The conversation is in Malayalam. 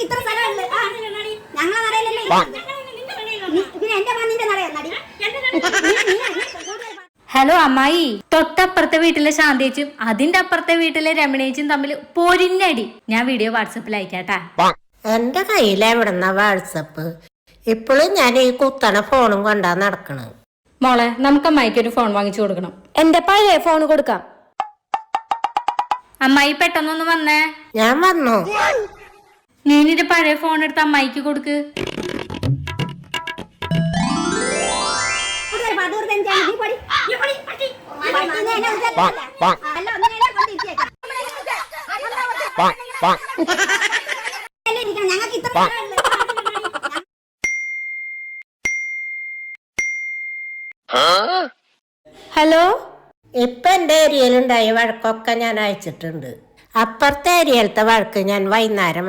ഇത്ര സ്ഥലമുണ്ട്. ഞങ്ങളെ നടയിലല്ലേ പിന്നെ എന്റെ മണ്ണിന്റെ നടയെന്നടി. ഹലോ അമ്മായി, തൊട്ടപ്പുറത്തെ വീട്ടിലെ ശാന്തേച്ചും അതിന്റെ അപ്പുറത്തെ വീട്ടിലെ രമണേച്ചും തമ്മിൽ പൊരിഞ്ഞടി. ഞാൻ വീഡിയോ വാട്സപ്പിൽ അയക്കാട്ടാ. എന്റെ കയ്യിലെവിടുന്ന വാട്സപ്പ്? ഇപ്പോഴും ഞാൻ ഈ കുത്തണ ഫോണും കൊണ്ടാ നടക്കണത്. മോളെ, നമുക്ക് അമ്മായിക്ക് ഒരു ഫോൺ വാങ്ങിച്ചു കൊടുക്കണം. എന്റെ പഴയ ഫോൺ കൊടുക്കാം. അമ്മായി പെട്ടെന്നൊന്ന് വന്നേ. ഞാൻ വന്നു. നീ നിന്റെ പഴയ ഫോൺ എടുത്ത് അമ്മായിക്ക് കൊടുക്ക്. ഞങ്ങൾക്ക് ഇത്ര സ്ഥലമുണ്ട്. ഹലോ, ഇപ്പൊ എന്റെ ഏരിയയിലുണ്ടായ വഴക്കൊക്കെ ഞാൻ അയച്ചിട്ടുണ്ട്. അപ്പുറത്തെ ഏരിയയിലത്തെ വഴക്ക് ഞാൻ വൈകുന്നേരം